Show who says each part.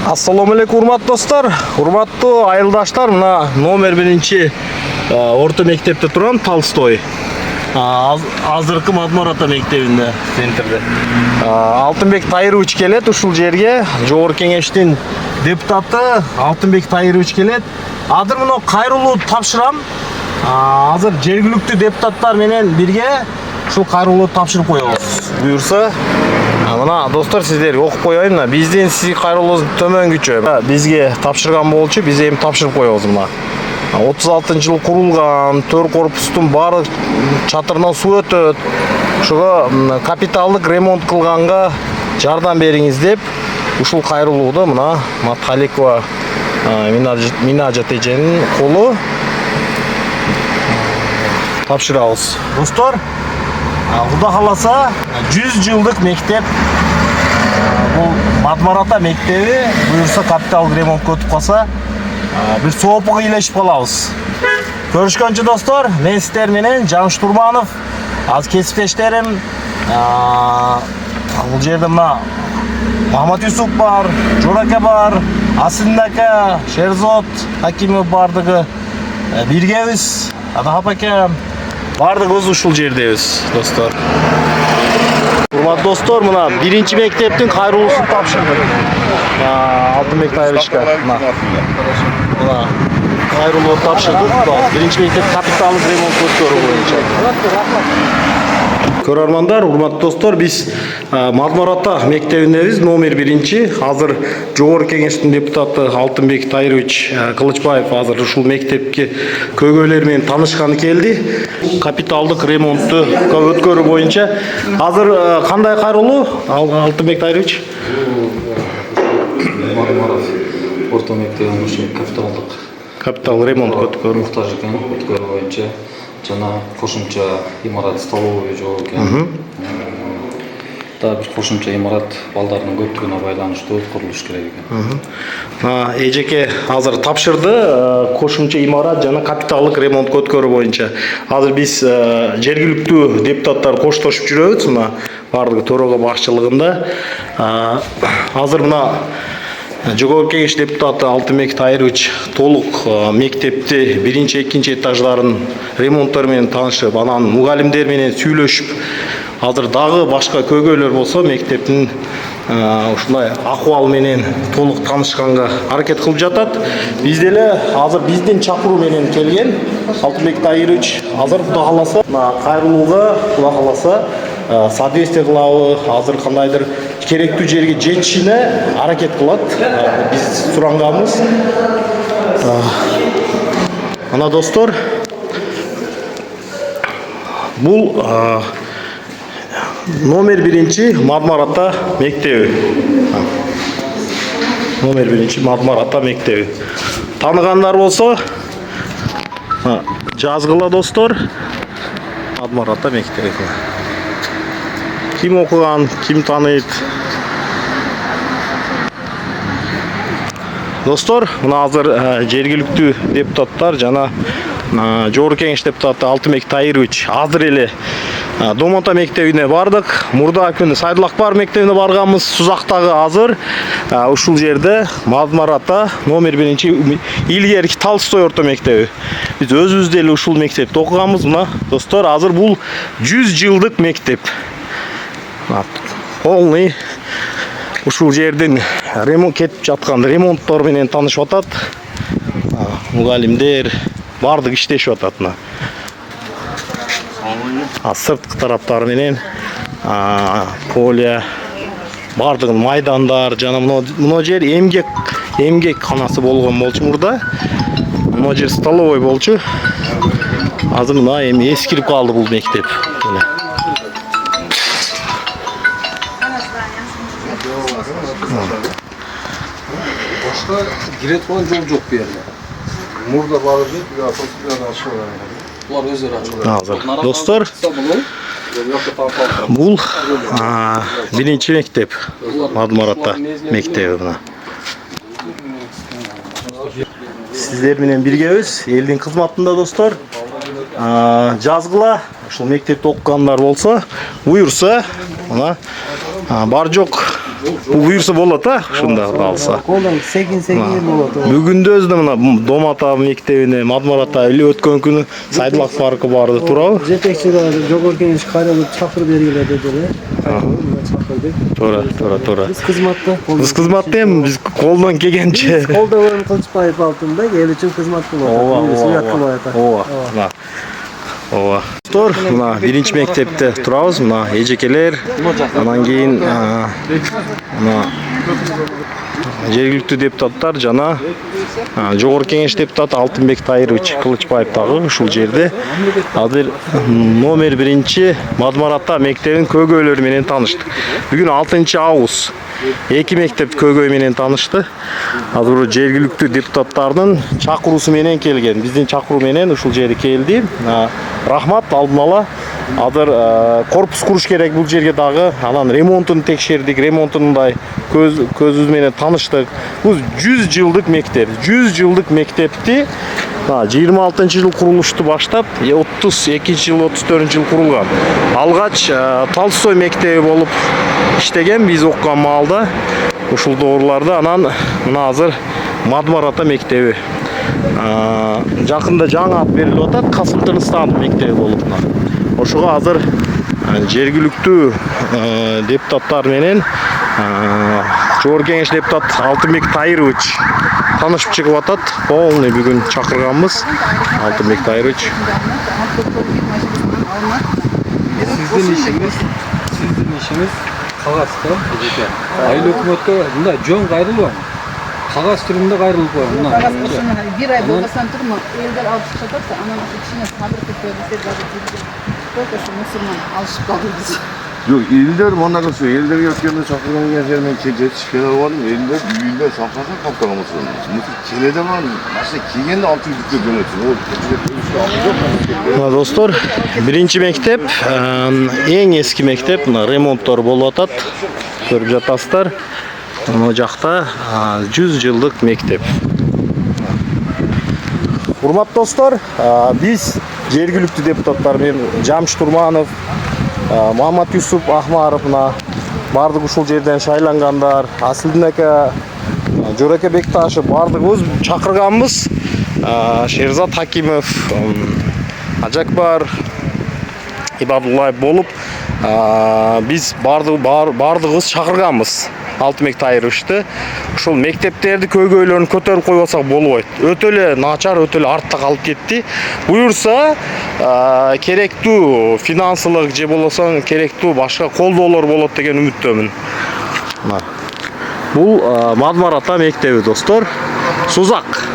Speaker 1: Assalomu alaykum урматтуу достор, урматтуу айылдаштар. Мына номер 1 орто мектепте турам, Толстой. Азыркы Мадмарата мектебинде, центрде. Алтынбек Тайырович келет ушул жерге, жогорку кеңештин депутаты Алтынбек Тайырович келет. Азыр мына кайрылуу тапшырам. Азыр жергиликтүү депутаттар менен бирге ушул кайрылуу тапшырып коебуз. Буюрса, мына достор, сиздерге окуп коеюн. Биздин сиз кайрылуубуз төмөнгүчө. Бизге тапшырган болчу, биз эми тапшырып коебуз мына. 36-жылы курулган, 4 корпустун баары чатырынан суу өтөт. Ушуга капиталдык ремонт кылганга жардам бериңиз деп ушул кайрылууда мына Матхаликова Минажат эженин колу тапшырабыз. Достор, Кудай кааласа 100 жылдык мектеп, бул Мадмарата мектеби буюрса капиталдык ремонтко өтүп калса, бир соопуга ыйлашып калабыз. Көрүшкөнчө достор, мен сиздер менен Жамш Турманов, аз кесиптештерим, бул жерде мына Мамат Юсуп бар, Жорака бар, Асындака, Шерзот Хакимов бардыгы биргебиз. Адахап аке бардыгыбыз ушул жердебиз, достор. Урматтуу достор, мына 1 мектептин кайрылуусун тапшырдык. Алтынбек Тайыровичке мына кайрылуу тапшырдык. 1 мектеп капиталдык ремонт өткөрүү боюнча. Көрөрмандар, урматтуу достор, биз Мадмарата мектебиндебиз, номер 1. Азыр жогорку кеңештин депутаты Алтынбек Тайырович Кылычбаев азыр ушул мектепке көйгөйлөр менен таанышканы келди. Капиталдык ремонтту өткөрүү боюнча. Азыр кандай кайрылуу, Алтынбек Тайырович?
Speaker 2: Мадмарат орто мектебинин ушул
Speaker 1: капиталдык ремонт өткөрүү
Speaker 2: муктаж экен, өткөрүү боюнча жана кошумча имарат столовый жок экен. Да бир кошумча имарат балдардын көптүгүнө байланыштуу курулуш керек экен.
Speaker 1: Эжеке азыр тапшырды кошумча имарат жана капиталдык ремонт өткөрүү боюнча. Азыр биз жергиликтүү депутаттар коштошуп жүрөбүз, мына бардыгы төрага башчылыгында. Азыр мына жогорку кеңеш депутаты Алтынбек Тайырович толук мектепти 1-2 этаждарын ремонттор менен таанышып, анан мугалимдер менен сүйлөшүп, азыр дагы башка көйгөйлөр болсо мектептин ушундай акыбалы менен толук таанышканга аракет кылып жатат. Биз деле азыр биздин чакыруу менен келген Алтынбек Тайырович азыр Кудай кааласа кайрылууга Кудай кааласа содействие кылабы, азыр кандайдыр керектүү жерге жетишине аракет кылат. Биз суранганбыз. Ана достор, бул номер 1 Мадмарата мектеби. Номер 1 Мадмарата мектеби. Таныгандар болсо жазгыла достор. Мадмарата мектеби. Ким окуган, ким таныйт? Достор, мына азыр жергиликтүү депутаттар жана жогорку кеңеш депутаты Алтынбек Тайырович азыр эле Домонта мектебине бардык. Мурда күнү Сайдылакбар мектебине барганбыз. Сузактагы азыр ушул жерде Мадмарата номер 1 илгерки Толстой орто мектеби. Биз өзүбүз деле ушул мектепте окуганбыз. Мына достор, азыр бул 100 жылдык мектеп. Полный ушул жердин ремонт кетип жаткан ремонттор менен таанышып атат. Мугалимдер бардык иштешип атат. Сырткы тараптары менен поле бардыгын майдандар жана мына жер эмгек канасы болгон болчу мурда. Мына жер столовой болчу. Азыр мына эми эскирип калды бул мектеп.
Speaker 3: Giret falan jol jok bu yerде. Murda barып жүрүп, асфальт ашылган. Булар өздөрү ашылган.
Speaker 1: Достор, бул 1 мектеп, Мадмарата мектеби мына. Сиздер менен биргебиз, элдин кызматында достор. Жазгыла, ушул мектепте окугандар болсо, буюрса, мына бар жок Бул буюрса болот а, ушунда алса.
Speaker 4: Колдан секин болот.
Speaker 1: Бүгүндө өзү мына Дом ата мектебине Мадмар ата эле өткөн күнү Сайдулак паркы барды, туурабы?
Speaker 4: Жетекчи жогорку кеңеш кайрылып чакырып бергиле деди эле.
Speaker 1: Туура.
Speaker 4: Биз кызматта.
Speaker 1: Биз кызматта эми биз колдон келгенче.
Speaker 4: Колдон Кылычбаев алтында эл үчүн кызмат кылып атат.
Speaker 1: Ооба. Достор, мына биринчи мектепте турабыз. Мына эжекелер, анан кийин мына жергиликтүү депутаттар жана жогорку кеңеш депутаты Алтынбек Тайырович Кылычбаев дагы ушул жерде. Азыр номер 1 Мадмар ата мектебинин көйгөйлөрү менен тааныштык. Бүгүн 6-август. Эки мектеп көйгөй менен таанышты. Азыр жергиликтүү депутаттардын чакыруусу менен келген. Биздин чакыруу менен ушул жерге келди. Рахмат, алдын ала. Азыр корпус куруш керек бул жерге дагы. Анан ремонтун текшердик. Ремонтундай көзүбүз менен тааныштык. Бул 100 жылдык мектеп. 100 жылдык мектепти 26-жыл курулушту баштап, 32-жыл, 34-жыл курулган. Алгач Толстой мектеби болуп иштеген биз окуган маалда. Ушул доорларда анан мына азыр Мадмар ата мектеби. Жакында жаңы ат берилип атат, Касым Тыныстанов мектеби болуп. Ошого азыр жергиликтүү депутаттар менен жогорку кеңеш депутат Алтынбек Тайырович таанышып чыгып атат. Полный бүгүн чакырганбыз. Алтынбек Тайырович.
Speaker 2: Сиздин ишиңиз кагазда эжеке. Айыл өкмөткө мындай жөн кайрылбайбы? Кагаз түрүндө кайрылып коюң. Мына
Speaker 5: бир ай болбостон турму, элдер алып чыгып атат, анан ошо кичине сабыр көтөрүлсө дагы только ошо мусульман алышып калды биз.
Speaker 3: Yok, elder bana kalsın. Elder yokken çakırgan gezermen yetişken var mı? Elder büyüğünde saklasan kaptanımızsın. Mısır kilede var mı? Nasıl kilgende 600'lükte dönüyorsun. O
Speaker 1: Dostlar, birinci mektep, en eski mektep, remontlar bolуп атат. Көрүп жатасыздар. Мына жакта 100 жылдык мектеп. Урматтуу достор, биз жергиликтүү депутаттар менен Жамшит Турманов, Мамат Юсуп Ахмаров бардык ушул жерден шайлангандар. Асылдын ака, Жораке Бекташев бардыгыбыз чакырганбыз. Шерзат Хакимов, Ажакбар Ибадуллаев болуп, биз бардыгыбыз чакырганбыз. Алтынбек Тайыровичти. Ушул мектептерди көйгөйлөрүн көтөрүп койбосок болбойт. Өтө эле начар, өтө эле артта калып кетти. Буюрса, керектүү финансылык же болбосо керектүү башка колдоолор болот деген үмүттөмүн. Бул Мадмар ата мектеби, достор. Сузак.